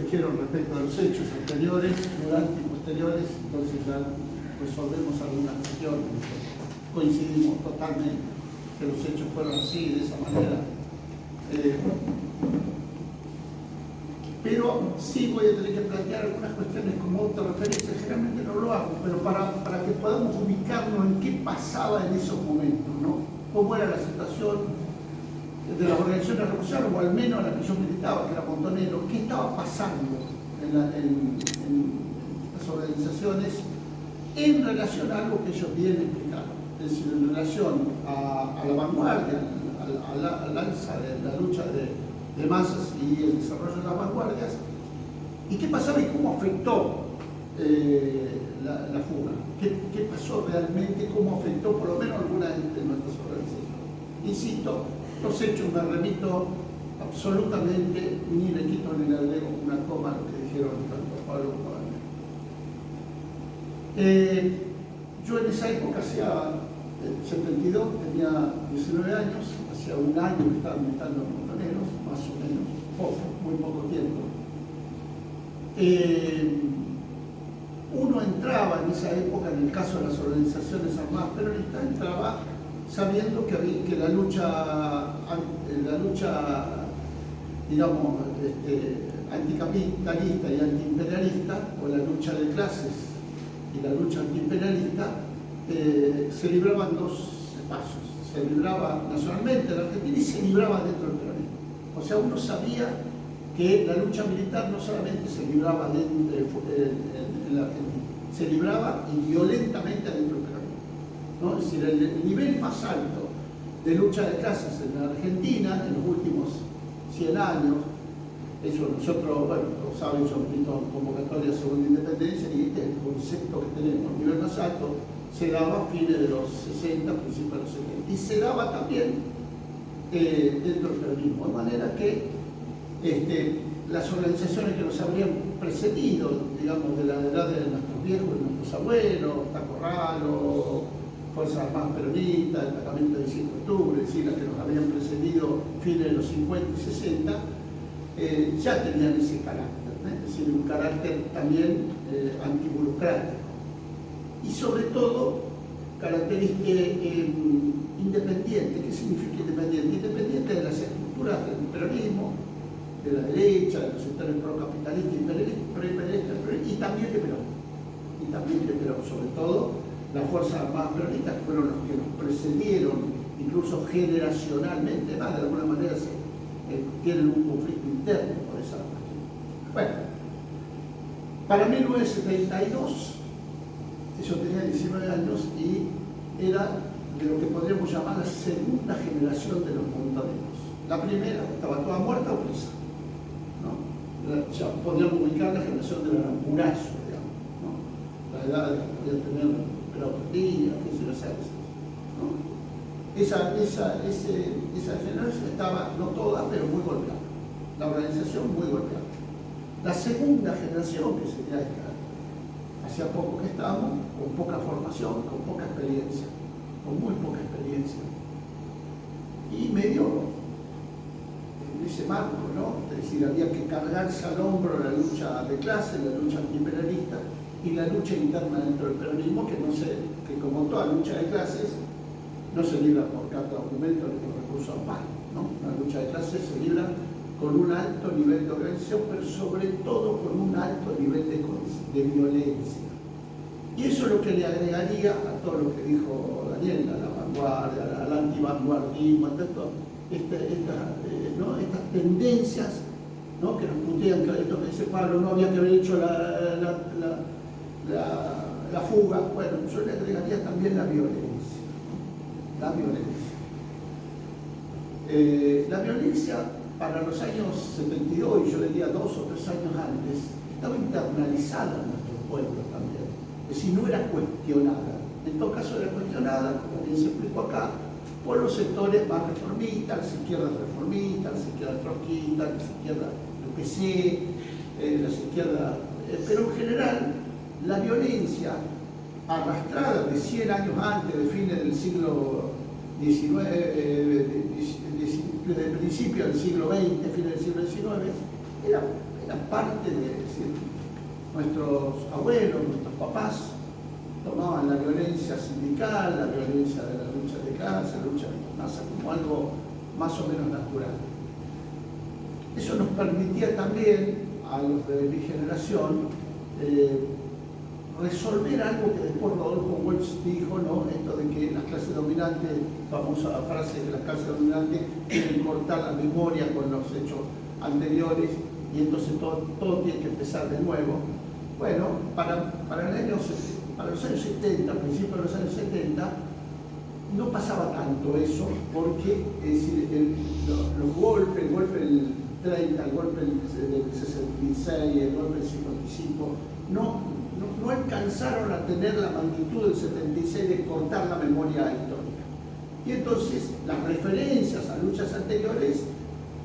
dijeron respecto a los hechos anteriores, durante y posteriores, entonces ya resolvemos algunas cuestiones. Coincidimos totalmente que los hechos fueron así, de esa manera. Pero sí voy a tener que plantear algunas cuestiones como autorreferencia, generalmente no lo hago, pero para que podamos ubicarnos en qué pasaba en esos momentos, ¿no? Cómo era la situación de las organizaciones revolucionarias, o al menos la que yo militaba, que era Montonero, qué estaba pasando en las organizaciones en relación a algo que ellos bien explicaron, es decir, en relación a la vanguardia, al alza de la lucha de masas y el desarrollo de las vanguardias, y qué pasaba y cómo afectó la fuga, qué pasó realmente, cómo afectó por lo menos algunas de nuestras organizaciones. Insisto, los hechos me remito absolutamente, ni le quito ni le agrego una coma a lo que dijeron tanto Pablo como Daniel. Yo en esa época, hacia el 72, tenía 19 años, hacía un año que estaba militando en Montoneros, más o menos, muy poco tiempo. Uno entraba en esa época, en el caso de las organizaciones armadas peronistas, entraba sabiendo que la lucha digamos, anticapitalista y antiimperialista, o la lucha de clases y la lucha antiimperialista, se libraban dos espacios. Se libraba nacionalmente en Argentina y se libraba dentro del peronismo. O sea, uno sabía que la lucha militar no solamente se libraba en la Argentina, se libraba y violentamente dentro del peronismo, ¿no? Es decir, el nivel más alto de lucha de clases en la Argentina en los últimos 100 años, eso nosotros, bueno, como saben, yo milito en convocatoria según la independencia, y este es el concepto que tenemos, el nivel más alto se daba a fines de los 60, principios de los 70, y se daba también dentro del peronismo, de manera que las organizaciones que nos habrían precedido, digamos, de la edad de nuestros viejos, de nuestros abuelos, Tacorralo, Fuerzas Armadas Peronistas, el Destacamento del 5 de octubre, es decir, las que nos habían precedido fines de los 50 y 60, ya tenían ese carácter, es decir, un carácter también antiburocrático. Y sobre todo, característica independiente. ¿Qué significa independiente? Independiente de las estructuras del peronismo, de la derecha, de los sectores procapitalistas y preimperialistas, y también de Perón. Y también de Perón, sobre todo las Fuerzas Armadas Peronistas, que fueron los que nos precedieron, incluso generacionalmente, más de alguna manera tienen un conflicto interno por esa cuestión. Bueno, para 1972, yo tenía 19 años y era de lo que podríamos llamar la segunda generación de los montoneros. La primera estaba toda muerta o presa, ¿no? Ya podríamos ubicar la generación del Aramurazo, digamos, ¿no? La edad de que podía tener Claudía, qué sé yo, ¿no? Esa generación estaba, no toda, pero muy golpeada. La organización muy golpeada. La segunda generación, que sería esta, hacía poco que estábamos, con poca formación, con poca experiencia, con muy poca experiencia. Y medio en ese marco, ¿no? Es decir, había que cargarse al hombro la lucha de clase, la lucha antiimperialista y la lucha interna dentro del peronismo, que como toda lucha de clases, no se libra por carta documento ni por recursos armados, ¿no? La lucha de clases se libra con un alto nivel de organización, pero sobre todo con un alto nivel de violencia. Y eso es lo que le agregaría a todo lo que dijo Daniel, a la vanguardia, al antivanguardismo, a todo, ¿no? Estas tendencias, ¿no? Que nos putean, que esto que dice Pablo, no había que haber hecho la fuga. Bueno, yo le agregaría también la violencia, ¿no? La violencia. La violencia para los años 72, y yo le diría 2 o 3 años antes, estaba internalizada en nuestros pueblos también. Es decir, no era cuestionada. En todo caso era cuestionada, como bien se explicó acá, por los sectores más reformistas, las izquierdas reformistas, las izquierdas trotskistas, las izquierdas del PC, las izquierdas... pero en general, la violencia arrastrada de 100 años antes, de fines del siglo XIX, de principio del siglo XX, fines del siglo XIX, era parte de, es decir, nuestros abuelos, nuestros papás tomaban la violencia sindical, la violencia de la lucha de clase, la lucha de masa como algo más o menos natural. Eso nos permitía también a los de mi generación resolver algo que después Rodolfo Walsh dijo, ¿no? Esto de que las clases dominantes, famosa frase de las clases dominantes, quieren cortar la memoria con los hechos anteriores y entonces todo tiene que empezar de nuevo. Bueno, para los años 70, principios de los años 70, no pasaba tanto eso, porque es decir, los golpes, el golpe del 30, el golpe del 66, el golpe del 55, no alcanzaron a tener la magnitud del 76 de cortar la memoria histórica. Y entonces las referencias a luchas anteriores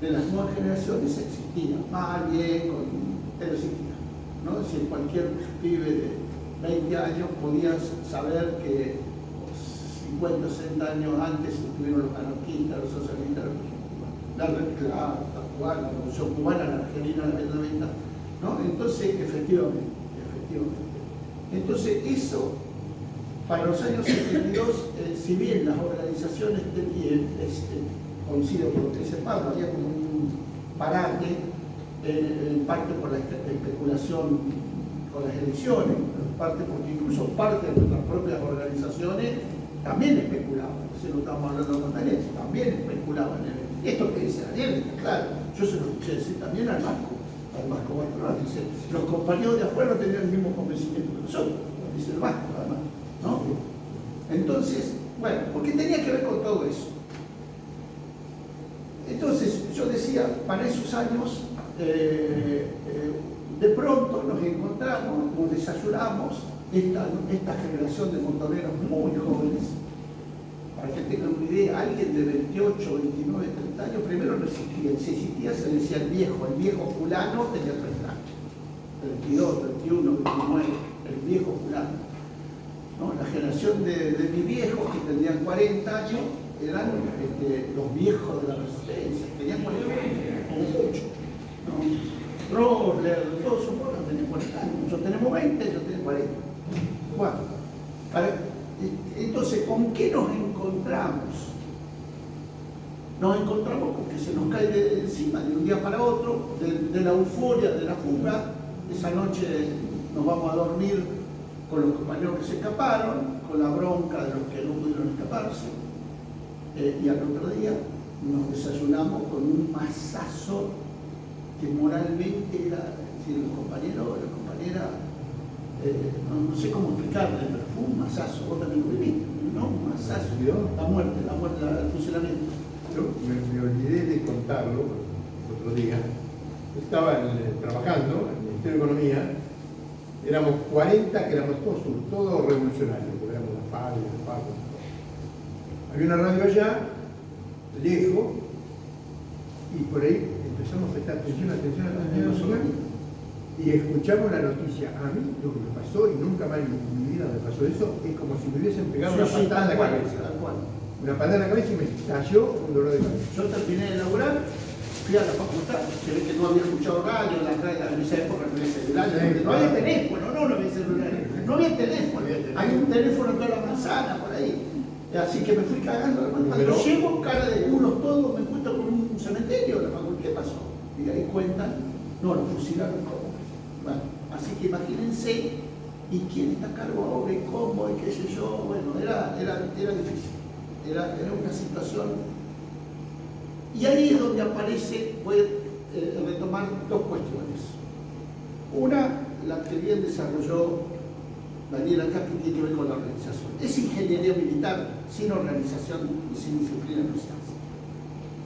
de las nuevas generaciones existían, mal, bien, pero existían, ¿no? Es decir, cualquier pibe de 20 años podía saber que 50 o 60 años antes estuvieron los anarquistas, los socialistas, la Revolución Cubana, la Argentina, la Vietnamita, ¿no? Entonces, efectivamente. Entonces, eso, para los años 72, si bien las organizaciones tenían, coincido con lo que dice Pablo, había como un parate, en parte por la especulación con las elecciones, en parte porque incluso parte de nuestras propias organizaciones también especulaban, si no estamos hablando con Daniel, también especulaban en esto que dice Daniel, claro, yo se lo escuché decir también al Vasco Bartolomé, dice, los compañeros de afuera no tenían el mismo convencimiento que nosotros, dice el Vasco además, ¿no? Entonces, bueno, porque tenía que ver con todo eso. Entonces, yo decía, para esos años, de pronto nos encontramos, nos desayunamos, esta generación de montoneros muy jóvenes. Para que tengan una idea, alguien de 28, 29, 30 años, primero no existía. Si existía, se decía el viejo fulano tenía 30 años. 32, 31, 29, el viejo fulano. ¿No? La generación de mis viejos, que tendrían 40 años, eran los viejos de la resistencia, tenían 40 años, como mucho. ¿No? Rosler, todos esos buenos tenían 40 años. Nosotros tenemos 20, ellos tienen 40. Bueno, entonces, ¿con qué nos encontramos? Nos encontramos con que se nos cae de encima de un día para otro, de la euforia, de la fuga. Esa noche nos vamos a dormir con los compañeros que se escaparon, con la bronca de los que no pudieron escaparse, y al otro día nos desayunamos con un masazo que moralmente era, es decir, los compañeros, la compañera, no sé cómo explicarle, pero fue un masazo, vos también lo viviste, ¿no? Un masazo, la muerte, el fusilamiento. Yo me olvidé de contarlo el otro día. Estaba trabajando en el Ministerio de Economía, éramos 40 que éramos todos revolucionarios, porque éramos la FARC, había una radio allá, lejos, y por ahí empezamos a prestar atención, y escuchamos la noticia. A mí lo que me pasó, y nunca más en mi vida me pasó eso, es como si me hubiesen pegado una patada en la cabeza. Una patada en la cabeza y me estalló un dolor de cabeza. Yo terminé de laburar, fui a la facultad, se ve que no había escuchado radio, en esa época no había celular, no había teléfono, no había celular, no había teléfono, había un teléfono en toda la manzana por ahí. Así que me fui cagando. Cuando llego, cara de culos todos, me encuentro con un cementerio de la facultad. ¿Qué pasó? Y ahí cuentan, no, lo fusilaron como. Bueno, así que imagínense, ¿y quién está a cargo ahora? ¿Y cómo? ¿Y qué sé yo? Bueno, era difícil. Era una situación. Y ahí es donde aparece, voy a retomar dos cuestiones. Una, la que bien desarrolló Daniel acá, que tiene que ver con la organización. Es ingeniería militar sin organización y sin disciplina no se hace.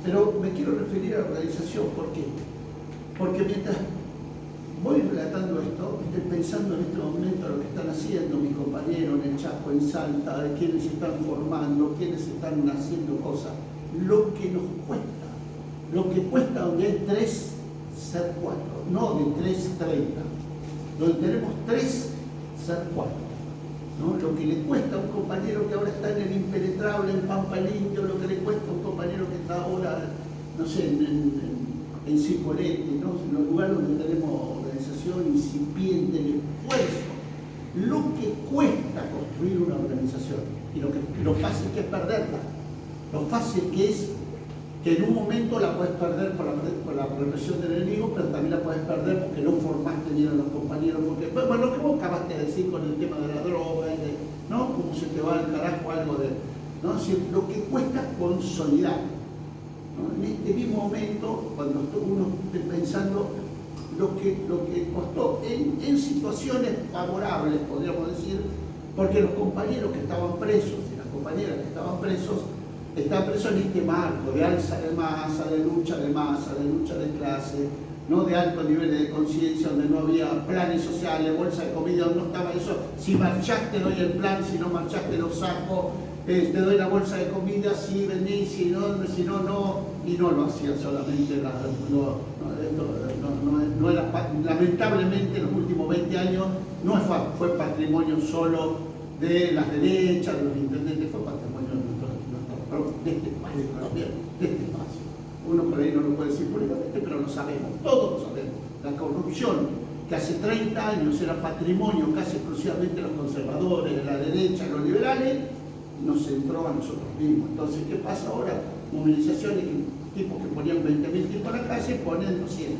Pero me quiero referir a la organización, ¿por qué? Porque mientras voy relatando esto, estoy pensando en este momento lo que están haciendo mis compañeros en el Chaco, en Salta, de quienes se están formando, quienes están haciendo cosas, lo que nos cuesta, lo que cuesta donde hay 3 ser 4, no de 3, 30, donde tenemos 3 ser 4, ¿no? Lo que le cuesta a un compañero que ahora está en el Impenetrable, en Pampa Limpio, lo que le cuesta a un compañero que está ahora, no sé, en en Cipolletti, ¿no? En los lugares donde tenemos organización incipiente, el esfuerzo, lo que cuesta construir una organización y lo fácil que es perderla, lo fácil que es que en un momento la puedes perder por la represión del enemigo, pero también la puedes perder porque no formaste bien a los compañeros, porque, bueno, lo que vos acabaste de decir con el tema de la droga, ¿no? Cómo se te va al carajo algo de, ¿no? Es decir, lo que cuesta consolidar, ¿no? En este mismo momento, cuando uno esté pensando lo que costó en situaciones favorables, podríamos decir, porque los compañeros que estaban presos y las compañeras que estaban presos en este marco de alza de masa, de lucha de clase, no de alto nivel de conciencia, donde no había planes sociales, bolsa de comida, donde no estaba eso, si marchaste doy el plan, si no marchaste lo saco, te doy la bolsa de comida, si venís, si no, no, y no lo hacían solamente, no era, lamentablemente en los últimos 20 años no fue patrimonio solo de las derechas, de los intendentes, fue patrimonio de este espacio, también, de este espacio. Uno por ahí no lo puede decir públicamente, pero lo sabemos, todos lo sabemos. La corrupción, que hace 30 años era patrimonio casi exclusivamente de los conservadores, de la derecha, de los liberales, nos entró a nosotros mismos. Entonces, ¿qué pasa ahora? Movilizaciones, tipos que ponían 20.000 tipos a la calle, ponen 200.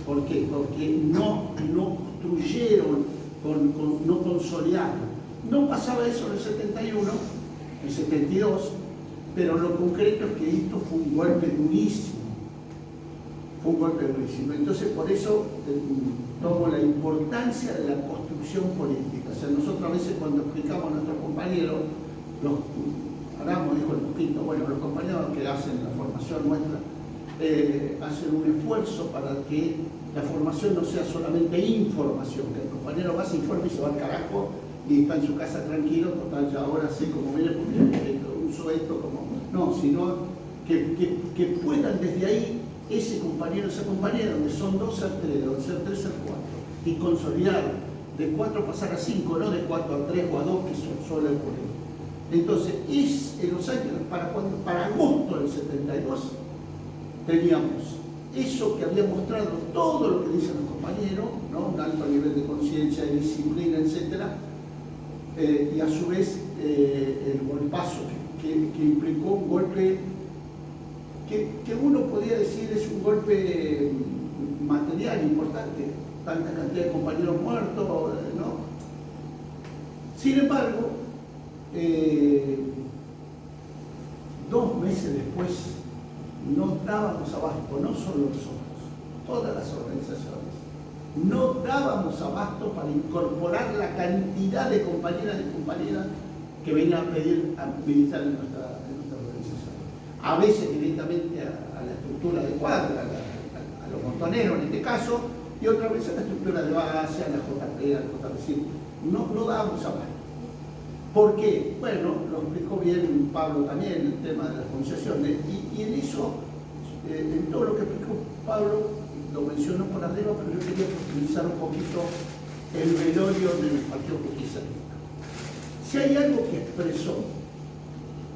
¿Por qué? Porque no construyeron, no consolidaron. No pasaba eso en el 71, en el 72, pero lo concreto es que esto fue un golpe durísimo. Fue un golpe durísimo. Entonces, por eso tomo la importancia de la construcción política. O sea, nosotros a veces cuando explicamos a nuestros compañeros, Aramo dijo el poquito, bueno, los compañeros que hacen la formación nuestra, hacen un esfuerzo para que la formación no sea solamente información, que el compañero va, se informa y se va al carajo y está en su casa tranquilo, total, ya ahora sí, como viene, porque uso esto como... No, sino que puedan desde ahí ese compañero, esa compañera, donde son 2 ser 3, donde ser 3 ser 4, y consolidar de 4 pasar a 5, no de 4 a 3 o a 2, que son solo el colegio. Entonces, en los años, para agosto del 72, teníamos eso que había mostrado todo lo que dicen los compañeros, ¿no? Un alto nivel de conciencia, de disciplina, etc. Y a su vez el golpazo que implicó un golpe que uno podría decir es un golpe material importante, tanta cantidad de compañeros muertos, ¿no? Sin embargo, 2 meses después no dábamos abasto, no solo nosotros, todas las organizaciones, no dábamos abasto para incorporar la cantidad de compañeras y compañeras que venían a pedir a militar en nuestra organización. A veces directamente a la estructura de cuadra, a los montoneros en este caso, y otras veces a la estructura de base, a la JP, a la JPC. No dábamos abasto. ¿Por qué? Bueno, lo explicó bien Pablo también, el tema de las concesisiones, y en eso, en todo lo que explicó Pablo, lo mencionó por arriba, pero yo quería profundizar un poquito el velorio del Partido Justicialista. Si hay algo que expresó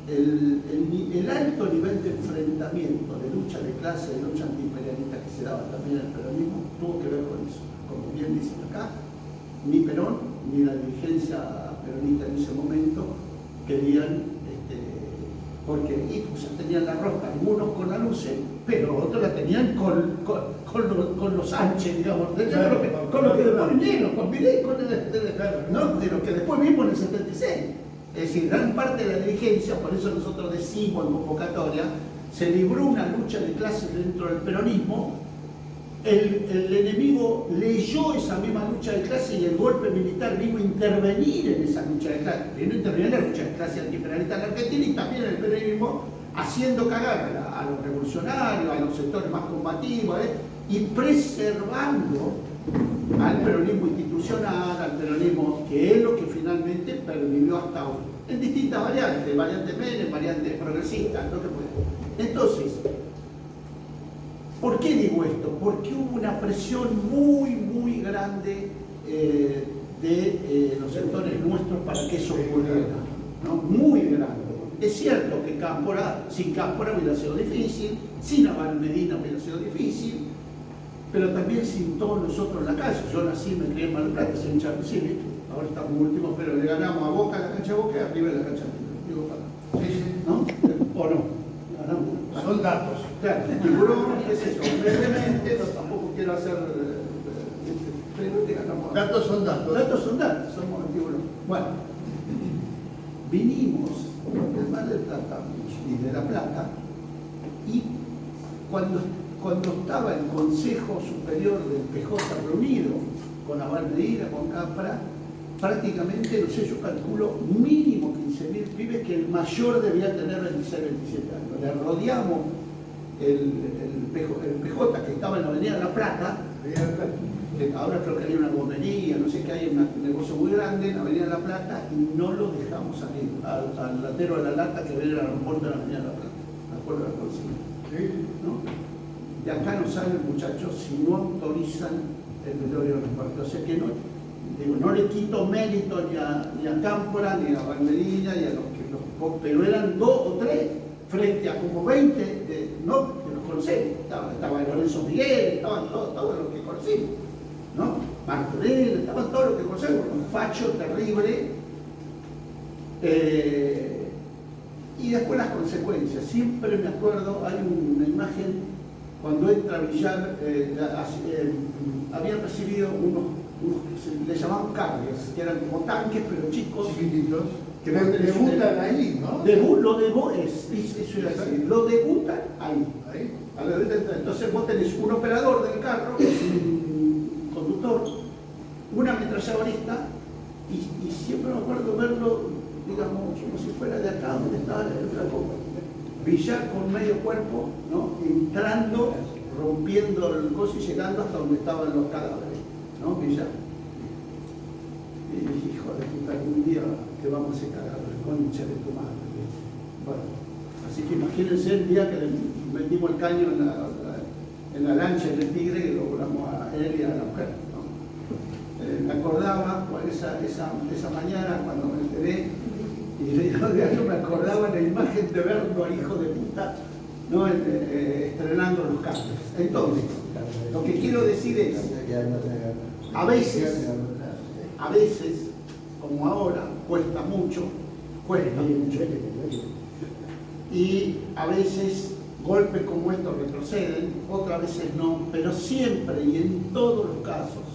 el alto nivel de enfrentamiento, de lucha de clase, de lucha antiimperialista que se daba también en el peronismo, tuvo que ver con eso. Como bien dicen acá, ni Perón ni la dirigencia peronista en ese momento querían, porque pues, tenían la rosca, algunos con la luce, pero otros la tenían con los Sánchez, digamos, con lo que después vinieron, con Vidal, de lo que después vimos en el 76. Es decir, gran parte de la dirigencia, por eso nosotros decimos en convocatoria, se libró una lucha de clases dentro del peronismo. El enemigo leyó esa misma lucha de clase y el golpe militar vino a intervenir en esa lucha de clase. Vino a intervenir en la lucha de clase antiimperialista en la Argentina y también en el peronismo, haciendo cagar a los revolucionarios, a los sectores más combativos, y preservando al peronismo institucional, al peronismo que es lo que finalmente pervivió hasta hoy. En distintas variantes, variantes Menem, variantes progresistas, lo que puede. Entonces, ¿por qué digo esto? Porque hubo una presión muy grande de los sectores nuestros para que eso ocurriera, ¿no? Muy grande. Es cierto que sin Cámpora hubiera sido difícil, sin Abal Medina hubiera sido difícil, pero también sin todos nosotros en la calle. Yo nací, me crié en Mar del Plata, soy hincha de Civil, ahora estamos últimos, pero le ganamos a Boca en la cancha de Boca y arriba en la cancha de River. Digo, ¿no? ¿O no? Ganamos. Son datos. Claro, tiburón, qué sé yo, brevemente, no, tampoco quiero hacer, pero te ganamos. Datos son datos. Datos son datos, somos el tiburón. Bueno, vinimos del Mar del Plata y de La Plata, y cuando estaba el Consejo Superior del PJ reunido con Abad Medina, con Capra, prácticamente, no sé, yo calculo mínimo 15.000 pibes, que el mayor debía tener 26, 27 años. Le rodeamos el PJ que estaba en la Avenida La Plata, que ahora creo que hay una gomería, no sé qué, hay un negocio muy grande en la Avenida La Plata, y no lo dejamos salir al latero de la lata que viene al aeropuerto de la Avenida La Plata, me acuerdo de la policía. ¿Sí? ¿No? De acá no salen, muchachos, si no autorizan el velorio de los muertos. O sea que no le quito mérito ni a Cámpora, ni a Valmerina, ni a pero eran 2 o 3 frente a como 20, ¿no? Que los conocemos. Estaba Lorenzo Miguel, estaban todos los que conocimos, ¿no? Martorell, estaban todos los que conocemos, un facho terrible. Y después las consecuencias. Siempre me acuerdo, hay una imagen cuando entra Villar, habían recibido unos que le llamaban cargues, que eran como tanques, pero chicos. Chiquititos. Que debutan ahí, ¿no? Eso era así, lo debutan ahí. Entonces vos tenés un operador del carro, un conductor, un ametralladorista, y siempre me acuerdo verlo, digamos, como si fuera de acá donde estaba el flaco. Villar con medio cuerpo, ¿no? Entrando, rompiendo el coso y llegando hasta donde estaban los cadáveres, ¿no? Villar. Y dije, hijo de puta, algún día te vamos a ese cadáver, concha de tu madre. Bueno, así que imagínense el día que le metimos el caño en la lancha del Tigre y lo volamos a él y a la mujer, ¿no? Me acordaba esa mañana cuando me enteré. Y yo me acordaba la imagen de verlo al hijo de puta, ¿no? Estrenando los cables. Entonces, lo que quiero decir es, a veces, como ahora, cuesta mucho, y a veces golpes como estos retroceden, otras veces no, pero siempre y en todos los casos,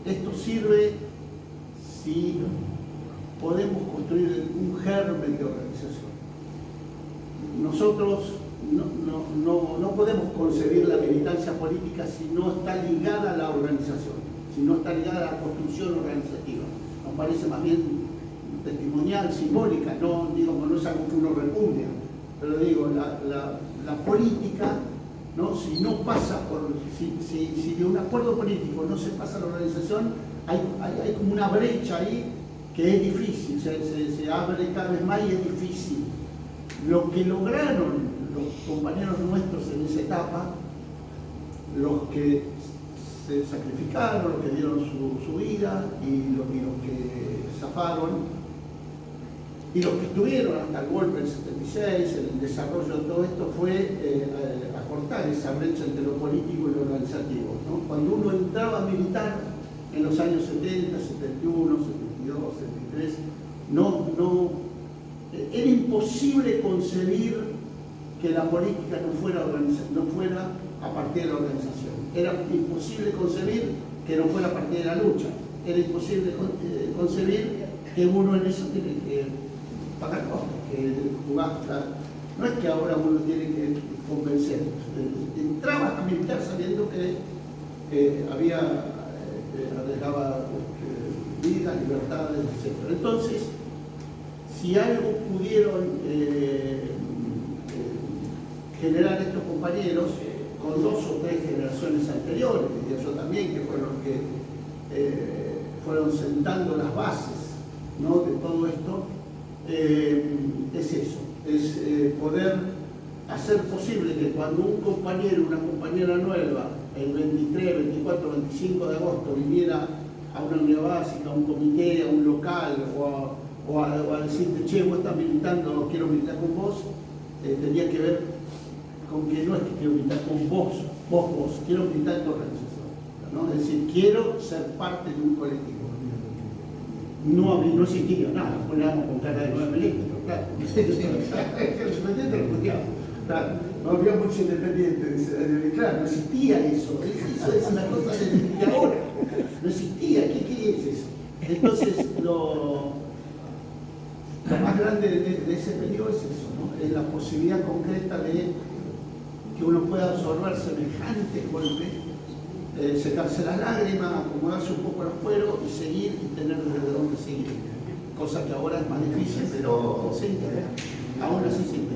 esto sirve si podemos construir un germen de organización. Nosotros no podemos concebir la militancia política si no está ligada a la organización, si no está ligada a la construcción organizativa. Nos parece más bien testimonial, simbólica, no es algo que uno repudia, pero digo, la política, ¿no? Si no pasa si de un acuerdo político no se pasa a la organización, hay como una brecha ahí que es difícil, se abre cada vez más y es difícil. Lo que lograron los compañeros nuestros en esa etapa, los que se sacrificaron, los que dieron su vida y los que zafaron, y los que estuvieron hasta el golpe del 76, el desarrollo de todo esto, fue acortar esa brecha entre lo político y lo organizativo, ¿no? Cuando uno entraba a militar en los años 70, 71, 72, 73, era imposible concebir que la política no fuera a partir de la organización. Era imposible concebir que no fuera a partir de la lucha. Era imposible concebir que uno en eso tiene que pagar cosas, que jugar. No es que ahora uno tiene que convencer. Entraba a militar sabiendo que arriesgaba vida, libertades, etc. Entonces, si algo pudieron generar estos compañeros con 2 o 3 generaciones anteriores, diría yo también, que fueron los que fueron sentando las bases, ¿no? De todo esto, es eso, es poder hacer posible que cuando un compañero, una compañera nueva, el 23, 24, 25 de agosto viniera a una unidad básica, a un comité, a un local, o a decirte, che, vos estás militando, quiero militar con vos, tenía que ver con que no es que quiero militar con vos, vos, quiero militar en tu organización, ¿no? Es decir, quiero ser parte de un colectivo. No existía nada, después éramos con cara de 9 milímetros, claro. El independiente lo puteaba, claro. No había mucho independiente, claro, no existía eso. Eso es una cosa de ahora. No existía, ¿qué es eso? Entonces, lo más grande de ese periodo es eso, ¿no? Es la posibilidad concreta de que uno pueda absorber semejantes golpes, secarse las lágrimas, acomodarse un poco los cueros y seguir y tener desde dónde seguir. Cosa que ahora es más difícil, pero se intenta. Aún así se intenta.